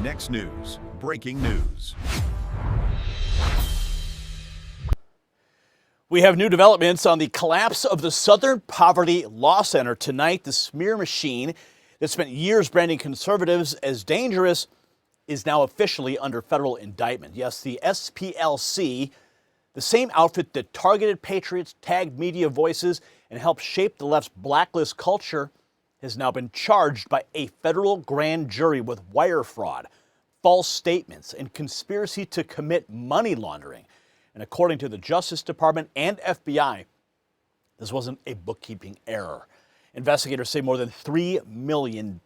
Next news, breaking news. We have new developments on the collapse of the Southern Poverty Law Center tonight. The smear machine that spent years branding conservatives as dangerous is now officially under federal indictment. Yes, the SPLC, the same outfit that targeted patriots, tagged media voices, and helped shape the left's blacklist culture, has now been charged by a federal grand jury with wire fraud, false statements, and conspiracy to commit money laundering. And according to the Justice Department and FBI, this wasn't a bookkeeping error. Investigators say more than $3 million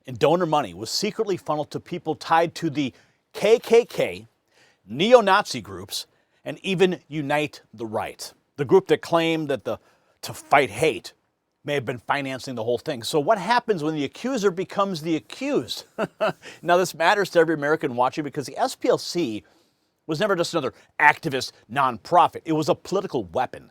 in donor money was secretly funneled to people tied to the KKK, neo-Nazi groups, and even Unite the Right, the group that claimed that to fight hate may have been financing the whole thing. So what happens when the accuser becomes the accused? Now, this matters to every American watching because the SPLC was never just another activist nonprofit. It was a political weapon.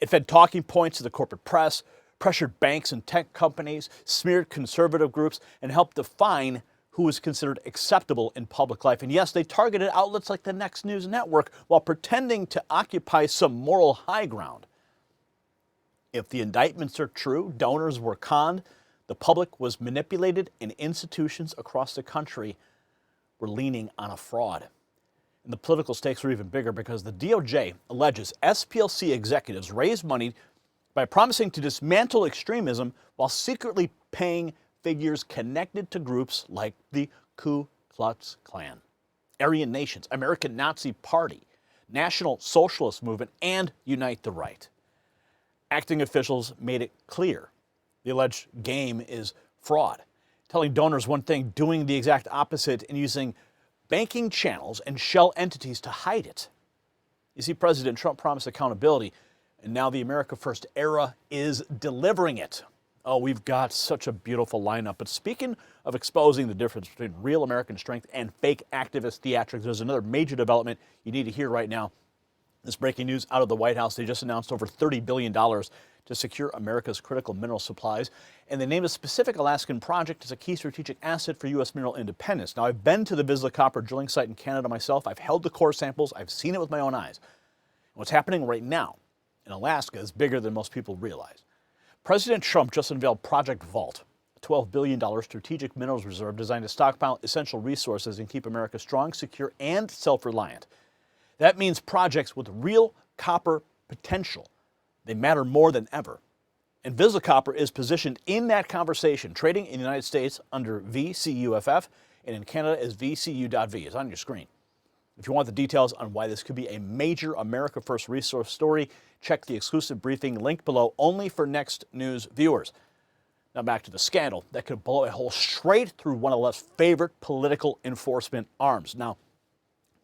It fed talking points to the corporate press, pressured banks and tech companies, smeared conservative groups, and helped define who was considered acceptable in public life. And yes, they targeted outlets like the Next News Network while pretending to occupy some moral high ground. If the indictments are true, donors were conned, the public was manipulated, and institutions across the country were leaning on a fraud. And the political stakes were even bigger because the DOJ alleges SPLC executives raised money by promising to dismantle extremism while secretly paying figures connected to groups like the Ku Klux Klan, Aryan Nations, American Nazi Party, National Socialist Movement, and Unite the Right. Acting officials made it clear the alleged game is fraud, telling donors one thing, doing the exact opposite, and using banking channels and shell entities to hide it. You see, President Trump promised accountability, and now the America First era is delivering it. Oh, we've got such a beautiful lineup. But speaking of exposing the difference between real American strength and fake activist theatrics, there's another major development you need to hear right now. This breaking news out of the White House. They just announced over $30 billion to secure America's critical mineral supplies. And they named a specific Alaskan project as a key strategic asset for U.S. mineral independence. Now, I've been to the Vizsla copper drilling site in Canada myself. I've held the core samples. I've seen it with my own eyes. And what's happening right now in Alaska is bigger than most people realize. President Trump just unveiled Project Vault, a $12 billion strategic minerals reserve designed to stockpile essential resources and keep America strong, secure, and self-reliant. That means projects with real copper potential. They matter more than ever. And Vizsla Copper is positioned in that conversation, trading in the United States under VCUFF and in Canada as VCU.V. It's on your screen. If you want the details on why this could be a major America First resource story, check the exclusive briefing link below only for Next News viewers. Now back to the scandal that could blow a hole straight through one of the left's favorite political enforcement arms. Now,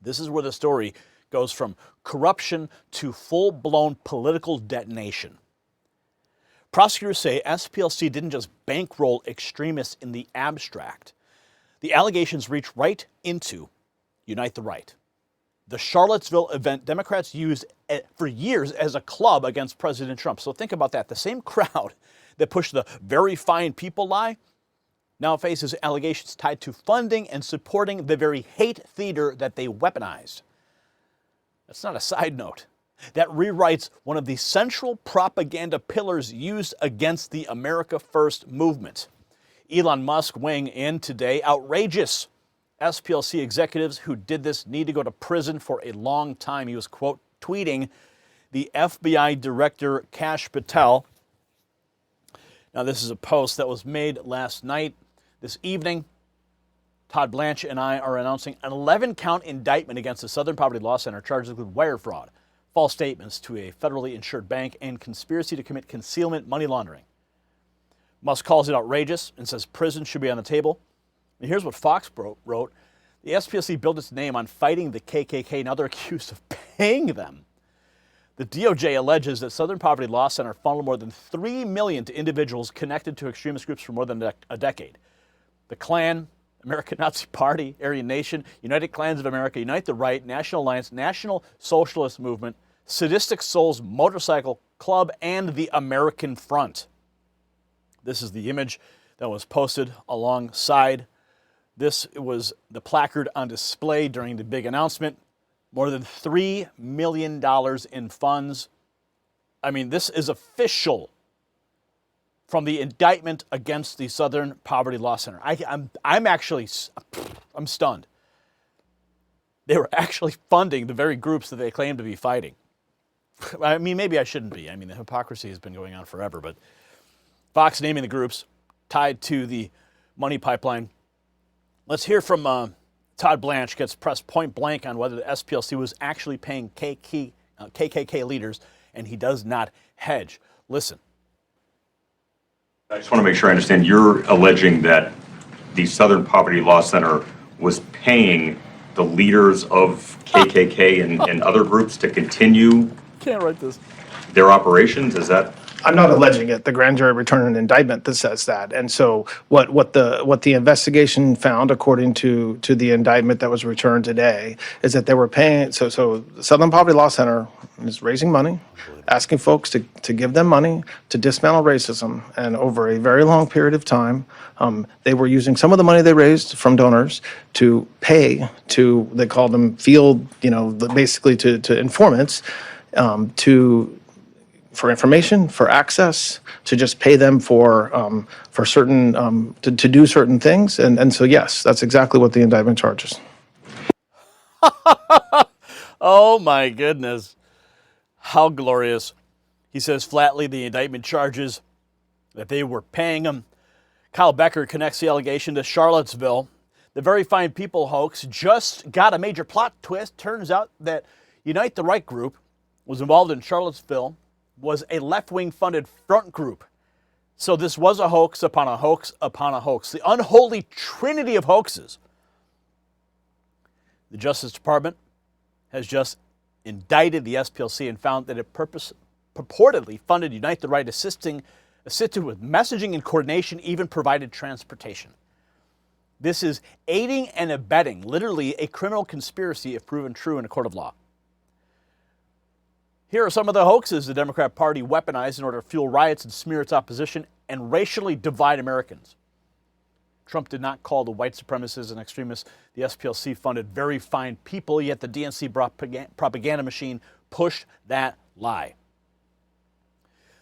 this is where the story goes from corruption to full-blown political detonation. Prosecutors say SPLC didn't just bankroll extremists in the abstract. The allegations reach right into Unite the Right, the Charlottesville event Democrats used for years as a club against President Trump. So think about that. The same crowd that pushed the very fine people lie now faces allegations tied to funding and supporting the very hate theater that they weaponized. That's not a side note. That rewrites one of the central propaganda pillars used against the America First movement. Elon Musk weighing in today. Outrageous. SPLC executives who did this need to go to prison for a long time. He was, quote, tweeting the FBI Director Kash Patel. Now, this is a post that was made last night. This evening, Todd Blanche and I are announcing an 11-count indictment against the Southern Poverty Law Center, charges with wire fraud, false statements to a federally insured bank, and conspiracy to commit concealment money laundering. Musk calls it outrageous and says prison should be on the table. And here's what Fox wrote. The SPLC built its name on fighting the KKK. Now they're accused of paying them. The DOJ alleges that Southern Poverty Law Center funneled more than $3 million to individuals connected to extremist groups for more than a decade. The Klan, American Nazi Party, Aryan Nation, United Klans of America, Unite the Right, National Alliance, National Socialist Movement, Sadistic Souls Motorcycle Club, and the American Front. This is the image that was posted alongside This was the placard on display during the big announcement. More than $3 million in funds. I mean, this is official from the indictment against the Southern Poverty Law Center. I'm stunned. They were actually funding the very groups that they claim to be fighting. I mean, maybe I shouldn't be. I mean, the hypocrisy has been going on forever, but Fox naming the groups tied to the money pipeline. Let's hear from Todd Blanche, gets pressed point blank on whether the SPLC was actually paying KKK leaders, and he does not hedge. Listen. I just want to make sure I understand. You're alleging that the Southern Poverty Law Center was paying the leaders of KKK and other groups to continue Can't write this. their operations? Is that? I'm not alleging it. The grand jury returned an indictment that says that. And so what the investigation found, according to the indictment that was returned today, is that they were paying. So the Southern Poverty Law Center is raising money, asking folks to give them money to dismantle racism. And over a very long period of time, they were using some of the money they raised from donors to pay to, they called them field, basically to informants, for information, for access, to just pay them for certain to do certain things, and so yes, that's exactly what the indictment charges. Oh my goodness, how glorious! He says flatly the indictment charges that they were paying him. Kyle Becker connects the allegation to Charlottesville. The Very Fine People hoax just got a major plot twist. Turns out that Unite the Right group was involved in Charlottesville. Was a left-wing funded front group. So this was a hoax upon a hoax upon a hoax. The unholy trinity of hoaxes. The Justice Department has just indicted the SPLC and found that it purportedly funded Unite the Right, assisted with messaging and coordination, even provided transportation. This is aiding and abetting, literally a criminal conspiracy if proven true in a court of law. Here are some of the hoaxes the Democrat Party weaponized in order to fuel riots and smear its opposition and racially divide Americans. Trump did not call the white supremacists and extremists. The SPLC funded very fine people, yet the DNC propaganda machine pushed that lie.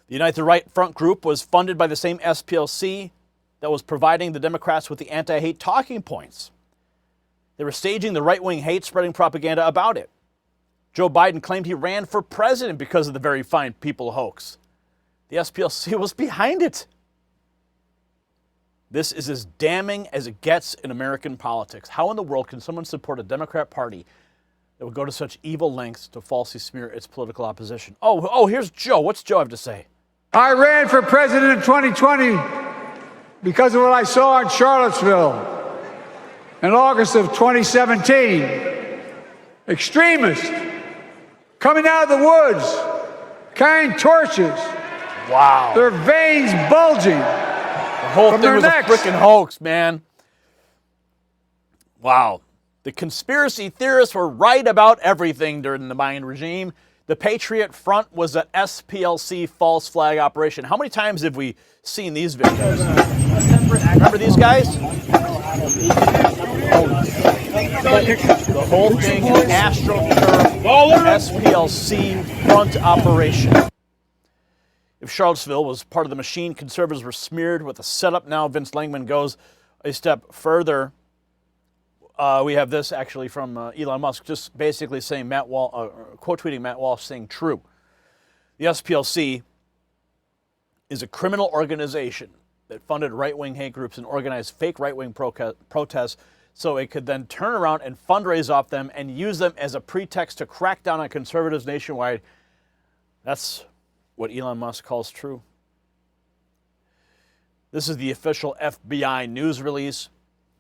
The Unite the Right front group was funded by the same SPLC that was providing the Democrats with the anti-hate talking points. They were staging the right-wing hate-spreading propaganda about it. Joe Biden claimed he ran for president because of the Very Fine People hoax. The SPLC was behind it. This is as damning as it gets in American politics. How in the world can someone support a Democrat Party that would go to such evil lengths to falsely smear its political opposition? Oh, here's Joe. What's Joe have to say? I ran for president in 2020 because of what I saw in Charlottesville in August of 2017. Extremists coming out of the woods, carrying torches. Wow. Their veins bulging. The whole from thing their was necks. a freaking hoax, man. Wow. The conspiracy theorists were right about everything during the Mayan regime. The Patriot Front was an SPLC false flag operation. How many times have we seen these videos? Remember these guys? The whole thing is AstroTurf SPLC front operation. If Charlottesville was part of the machine, conservatives were smeared with a setup. Now Vince Langman goes a step further. We have this actually from Elon Musk, just basically saying quote tweeting Matt Walsh saying true. The SPLC is a criminal organization that funded right-wing hate groups and organized fake right-wing protests so it could then turn around and fundraise off them and use them as a pretext to crack down on conservatives nationwide. That's what Elon Musk calls true. This is the official FBI news release.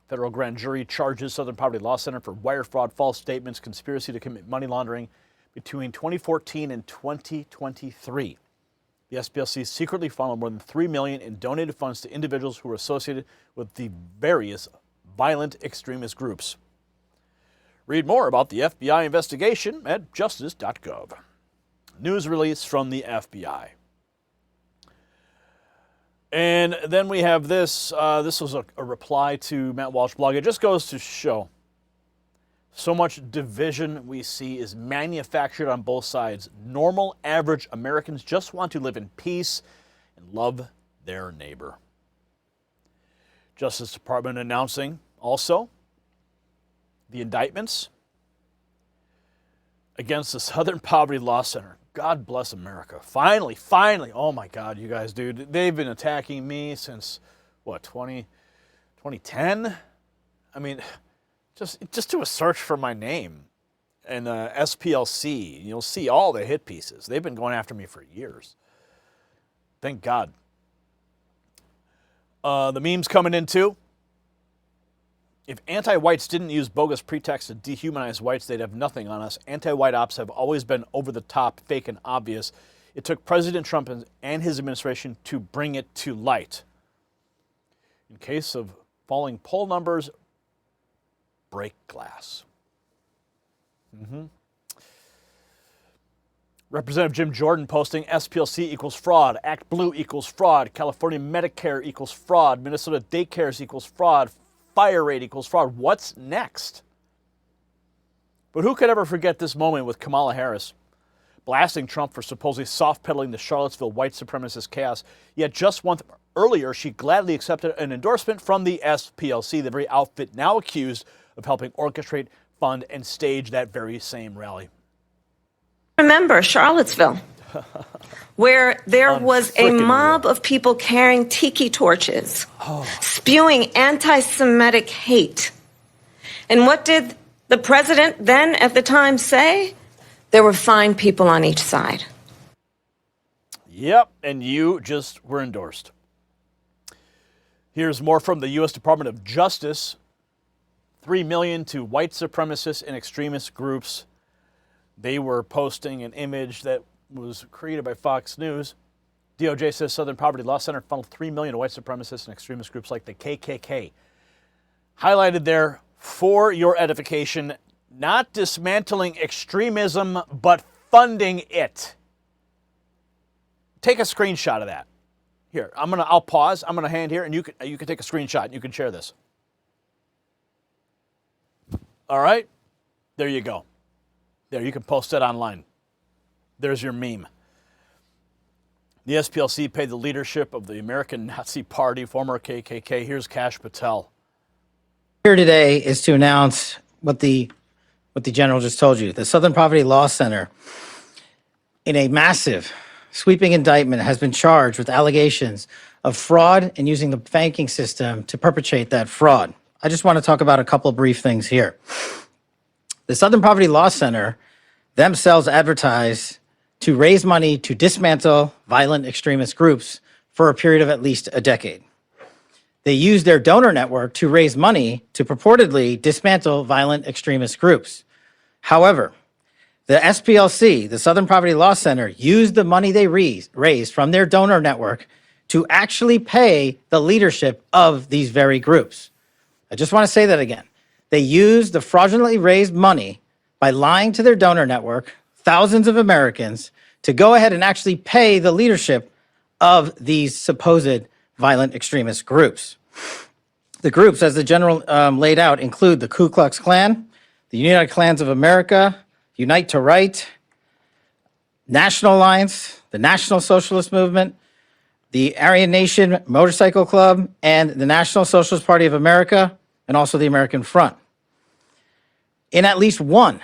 Federal grand jury charges Southern Poverty Law Center for wire fraud, false statements, conspiracy to commit money laundering between 2014 and 2023. The SPLC secretly funneled more than $3 million in donated funds to individuals who were associated with the various violent extremist groups. Read more about the FBI investigation at justice.gov. News release from the FBI. And then we have this. This was a reply to Matt Walsh's blog. It just goes to show so much division we see is manufactured on both sides. Normal, average Americans just want to live in peace and love their neighbor. Justice Department announcing also the indictments against the Southern Poverty Law Center. God bless America. Finally, oh my God, you guys, dude. They've been attacking me since, what, 2010? I mean, just do a search for my name in SPLC. You'll see all the hit pieces. They've been going after me for years. Thank God. The memes coming in too. If anti-whites didn't use bogus pretexts to dehumanize whites, they'd have nothing on us. Anti-white ops have always been over the top, fake, and obvious. It took President Trump and his administration to bring it to light. In case of falling poll numbers, break glass. Representative Jim Jordan posting SPLC equals fraud, Act Blue equals fraud, California Medicare equals fraud, Minnesota daycares equals fraud, fire rate equals fraud. What's next? But who could ever forget this moment with Kamala Harris blasting Trump for supposedly soft-pedaling the Charlottesville white supremacist chaos, yet just one earlier she gladly accepted an endorsement from the SPLC, the very outfit now accused of helping orchestrate, fund, and stage that very same rally. Remember Charlottesville, where there was a mob of people carrying tiki torches, spewing anti-Semitic hate. And what did the president then at the time say? There were fine people on each side. Yep, and you just were endorsed. Here's more from the U.S. Department of Justice. $3 million to white supremacist and extremist groups. They were posting an image that was created by Fox News. DOJ says Southern Poverty Law Center funneled $3 million to white supremacist and extremist groups like the KKK. Highlighted there for your edification, not dismantling extremism, but funding it. Take a screenshot of that. Here, I'll pause. I'm gonna hand here, and you can take a screenshot and you can share this. All right, there you go. There, you can post that online. There's your meme. The SPLC paid the leadership of the American Nazi Party, former KKK. Here's Kash Patel. Here today is to announce what the general just told you. The Southern Poverty Law Center, in a massive, sweeping indictment, has been charged with allegations of fraud and using the banking system to perpetrate that fraud. I just want to talk about a couple of brief things here. The Southern Poverty Law Center themselves advertise to raise money to dismantle violent extremist groups for a period of at least a decade. They use their donor network to raise money to purportedly dismantle violent extremist groups. However, the SPLC, the Southern Poverty Law Center, used the money they raised from their donor network to actually pay the leadership of these very groups. I just want to say that again. They used the fraudulently raised money by lying to their donor network, thousands of Americans, to go ahead and actually pay the leadership of these supposed violent extremist groups. The groups, as the general laid out, include the Ku Klux Klan, the United Klans of America, Unite to Right, National Alliance, the National Socialist Movement, the Aryan Nation Motorcycle Club, and the National Socialist Party of America, and also the American Front. In at least one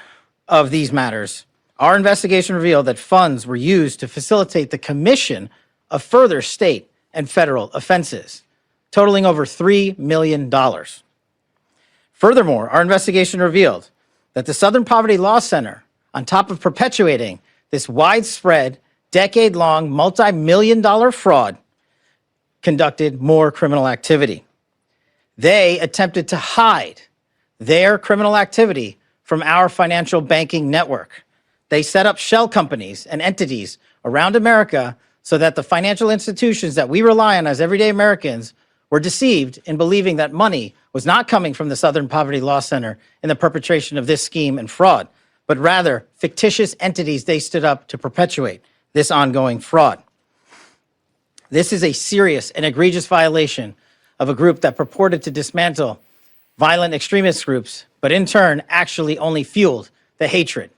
of these matters, our investigation revealed that funds were used to facilitate the commission of further state and federal offenses, totaling over $3 million. Furthermore, our investigation revealed that the Southern Poverty Law Center, on top of perpetuating this widespread, decade-long, multi-million-dollar fraud, conducted more criminal activity. They attempted to hide their criminal activity from our financial banking network. They set up shell companies and entities around America so that the financial institutions that we rely on as everyday Americans were deceived in believing that money was not coming from the Southern Poverty Law Center in the perpetration of this scheme and fraud, but rather fictitious entities they stood up to perpetuate this ongoing fraud. This is a serious and egregious violation of a group that purported to dismantle violent extremist groups, but in turn actually only fueled the hatred.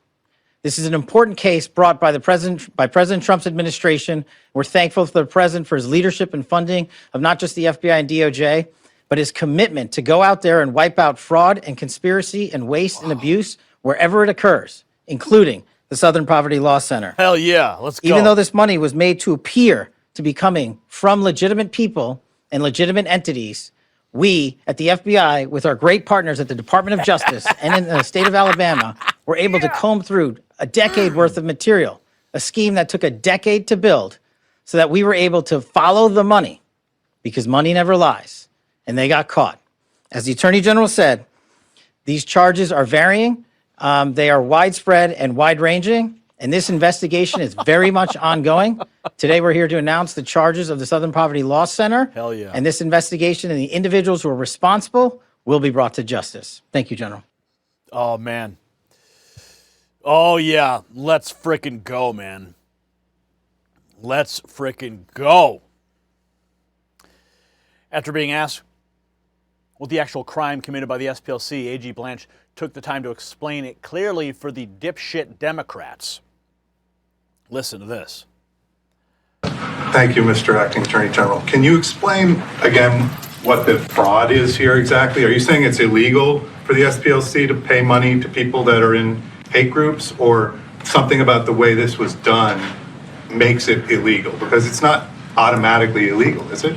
This is an important case brought by President Trump's administration. We're thankful for the president for his leadership and funding of not just the FBI and DOJ, but his commitment to go out there and wipe out fraud and conspiracy and waste and abuse wherever it occurs, including the Southern Poverty Law Center. Hell yeah, let's go. Even though this money was made to appear to be coming from legitimate people and legitimate entities, we at the FBI, with our great partners at the Department of Justice and in the state of Alabama, were able to comb through a decade worth of material, a scheme that took a decade to build, so that we were able to follow the money, because money never lies, and they got caught. As the Attorney General said, these charges are varying, they are widespread and wide-ranging, and this investigation is very much ongoing. Today, we're here to announce the charges of the Southern Poverty Law Center. Hell yeah. And this investigation and the individuals who are responsible will be brought to justice. Thank you, General. Oh, man. Oh, yeah. Let's frickin' go, man. Let's frickin' go. After being asked what the actual crime committed by the SPLC, AG Blanche took the time to explain it clearly for the dipshit Democrats. Listen to this. Thank you, Mr. Acting Attorney General. Can you explain again what the fraud is here exactly? Are you saying it's illegal for the SPLC to pay money to people that are in hate groups, or something about the way this was done makes it illegal? Because it's not automatically illegal, is it?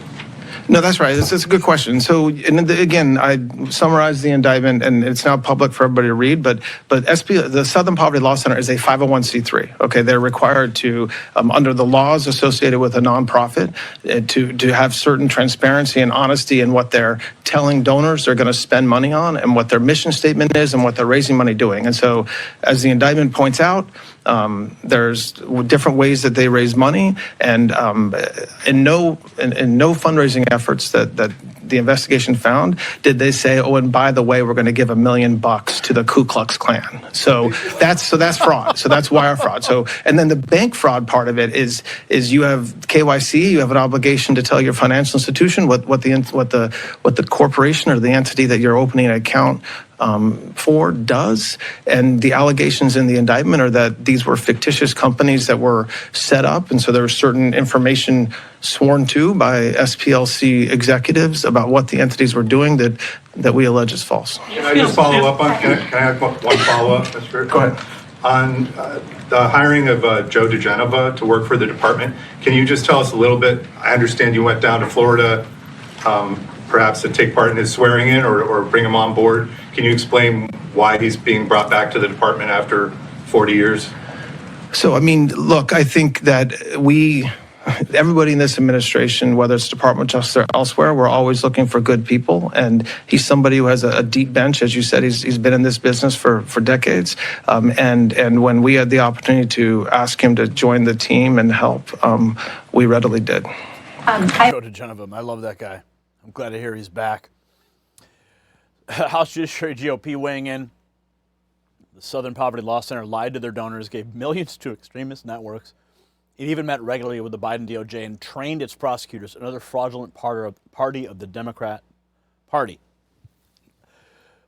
No, that's right. It's a good question. So, again, I summarized the indictment, and it's now public for everybody to read. But the Southern Poverty Law Center is a 501c3. Okay, they're required to, under the laws associated with a nonprofit, to have certain transparency and honesty in what they're telling donors they're going to spend money on, and what their mission statement is, and what they're raising money doing. And so, as the indictment points out, there's different ways that they raise money, and in no fundraising efforts that the investigation found did they say, oh, and by the way, we're going to give $1 million to the Ku Klux Klan. So that's fraud. So that's wire fraud. So, and then the bank fraud part of it is you have KYC, you have an obligation to tell your financial institution what the corporation or the entity that you're opening an account for does. And the allegations in the indictment are that these were fictitious companies that were set up, and so there was certain information sworn to by SPLC executives about what the entities were doing that we allege is false. Can I just follow up on? Can I have one follow up, Mr. Go ahead. On the hiring of Joe DeGenova to work for the department, can you just tell us a little bit? I understand you went down to Florida, perhaps to take part in his swearing in or bring him on board. Can you explain why he's being brought back to the department after 40 years? So, I mean, look, I think that everybody in this administration, whether it's Department of Justice or elsewhere, we're always looking for good people. And he's somebody who has a deep bench. As you said, he's been in this business for decades. And when we had the opportunity to ask him to join the team and help, we readily did. Go to Geneva. I love that guy. I'm glad to hear he's back. House Judiciary GOP weighing in. The Southern Poverty Law Center lied to their donors, gave millions to extremist networks. It even met regularly with the Biden DOJ and trained its prosecutors, another fraudulent party of the Democrat Party.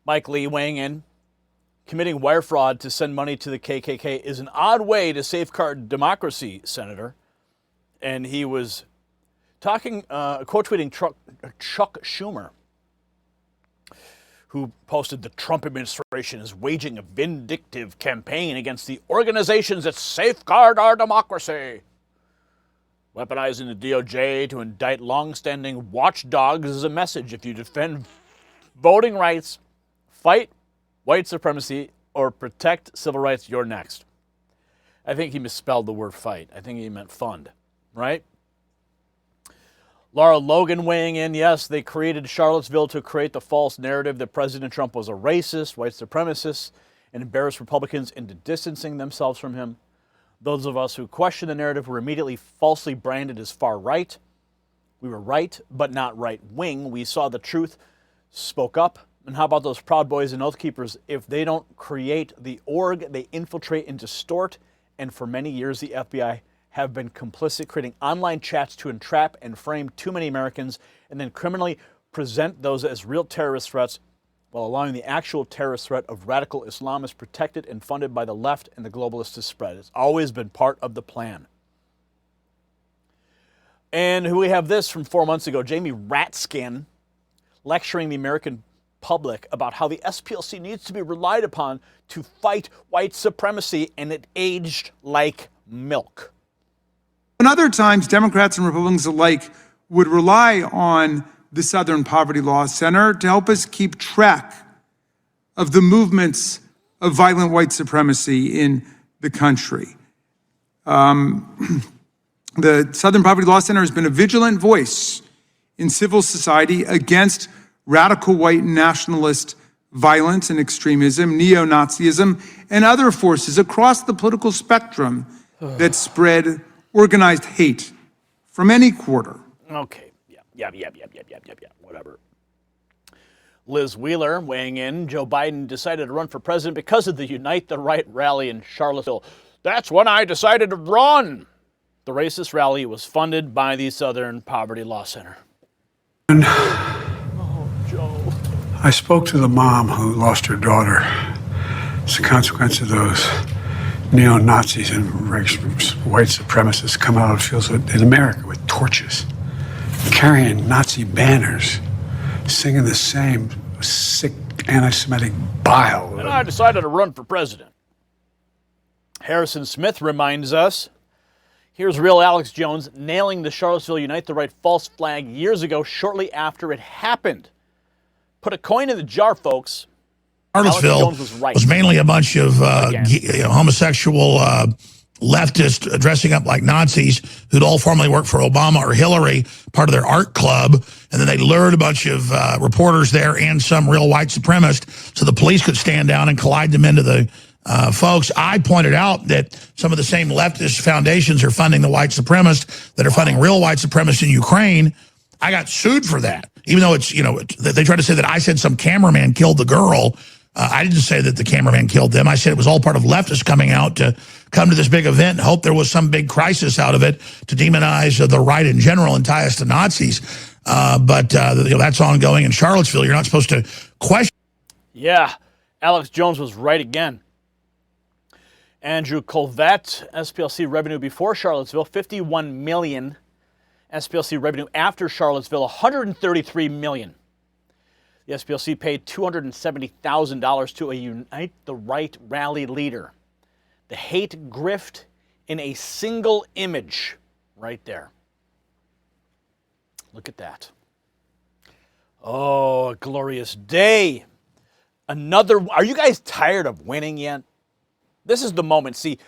Mike Lee weighing in. Committing wire fraud to send money to the KKK is an odd way to safeguard democracy, Senator. And he was quote tweeting Chuck Schumer, who posted the Trump administration is waging a vindictive campaign against the organizations that safeguard our democracy. Weaponizing the DOJ to indict longstanding watchdogs is a message. If you defend voting rights, fight white supremacy, or protect civil rights, you're next. I think he misspelled the word fight. I think he meant fund, right? Laura Logan weighing in, yes, they created Charlottesville to create the false narrative that President Trump was a racist, white supremacist, and embarrassed Republicans into distancing themselves from him. Those of us who question the narrative were immediately falsely branded as far right. We were right, but not right wing. We saw the truth, spoke up. And how about those Proud Boys and Oath Keepers? If they don't create the org, they infiltrate and distort. And for many years, the FBI have been complicit, creating online chats to entrap and frame too many Americans and then criminally present those as real terrorist threats while allowing the actual terrorist threat of radical Islamists protected and funded by the left and the globalists to spread. It's always been part of the plan. And we have this from 4 months ago, Jamie Ratskin lecturing the American public about how the SPLC needs to be relied upon to fight white supremacy, and it aged like milk. And other times, Democrats and Republicans alike would rely on the Southern Poverty Law Center to help us keep track of the movements of violent white supremacy in the country. The Southern Poverty Law Center has been a vigilant voice in civil society against radical white nationalist violence and extremism, neo-Nazism, and other forces across the political spectrum that spread organized hate from any quarter. Okay, yeah, whatever. Liz Wheeler weighing in, Joe Biden decided to run for president because of the Unite the Right rally in Charlottesville. That's when I decided to run. The racist rally was funded by the Southern Poverty Law Center. Oh, Joe. I spoke to the mom who lost her daughter as a consequence of those neo-Nazis and white supremacists come out of fields in America with torches, carrying Nazi banners, singing the same sick anti-Semitic bile. And I decided to run for president. Harrison Smith reminds us, here's real Alex Jones nailing the Charlottesville Unite the Right false flag years ago, shortly after it happened. Put a coin in the jar, folks. Charlottesville was mainly a bunch of homosexual leftists dressing up like Nazis who'd all formerly worked for Obama or Hillary, part of their art club. And then they lured a bunch of reporters there and some real white supremacists so the police could stand down and collide them into the folks. I pointed out that some of the same leftist foundations are funding the white supremacists that are funding real white supremacists in Ukraine. I got sued for that, even though it's, they try to say that I said some cameraman killed the girl. I didn't say that the cameraman killed them. I said it was all part of leftists coming out to come to this big event and hope there was some big crisis out of it to demonize the right in general and tie us to Nazis. But that's ongoing in Charlottesville. You're not supposed to question. Yeah, Alex Jones was right again. Andrew Colvette, SPLC revenue before Charlottesville, $51 million. SPLC revenue after Charlottesville, $133 million. The SPLC paid $270,000 to a Unite the Right rally leader. The hate grift in a single image right there. Look at that. Oh, a glorious day. Are you guys tired of winning yet? This is the moment. See,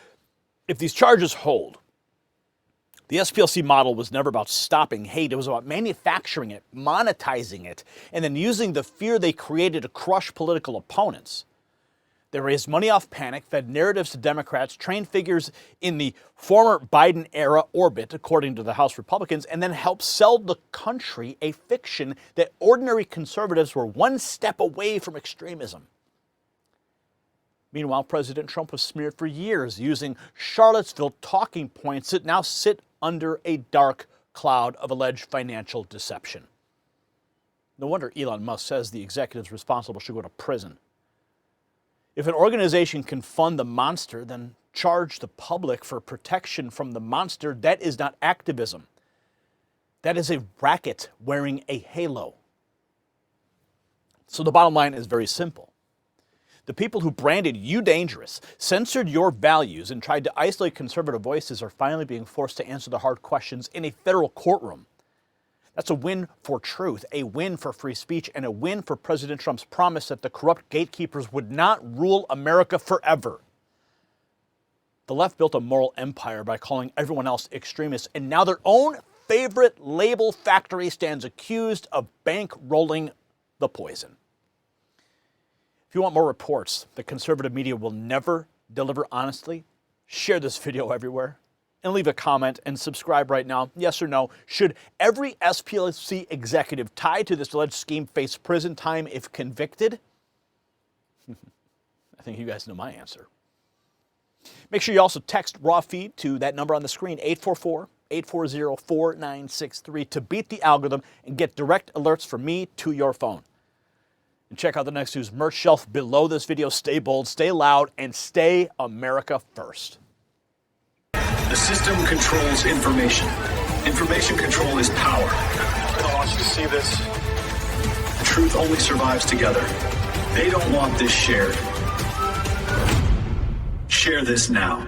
if these charges hold, the SPLC model was never about stopping hate. It was about manufacturing it, monetizing it, and then using the fear they created to crush political opponents. They raised money off panic, fed narratives to Democrats, trained figures in the former Biden-era orbit, according to the House Republicans, and then helped sell the country a fiction that ordinary conservatives were one step away from extremism. Meanwhile, President Trump was smeared for years using Charlottesville talking points that now sit under a dark cloud of alleged financial deception. No wonder Elon Musk says the executives responsible should go to prison. If an organization can fund the monster, then charge the public for protection from the monster. That is not activism. That is a racket wearing a halo. So the bottom line is very simple. The people who branded you dangerous, censored your values, and tried to isolate conservative voices are finally being forced to answer the hard questions in a federal courtroom. That's a win for truth, a win for free speech, and a win for President Trump's promise that the corrupt gatekeepers would not rule America forever. The left built a moral empire by calling everyone else extremists, and now their own favorite label factory stands accused of bankrolling the poison. If you want more reports that conservative media will never deliver honestly, share this video everywhere and leave a comment and subscribe right now. Yes or no, should every SPLC executive tied to this alleged scheme face prison time if convicted? I think you guys know my answer. Make sure you also text raw feed to that number on the screen, 844-840-4963, to beat the algorithm and get direct alerts from me to your phone. And check out the Next News merch shelf below this video. Stay bold, stay loud, and stay America first. The system controls information. Information control is power. I want you to see this. The truth only survives together. They don't want this shared. Share this now.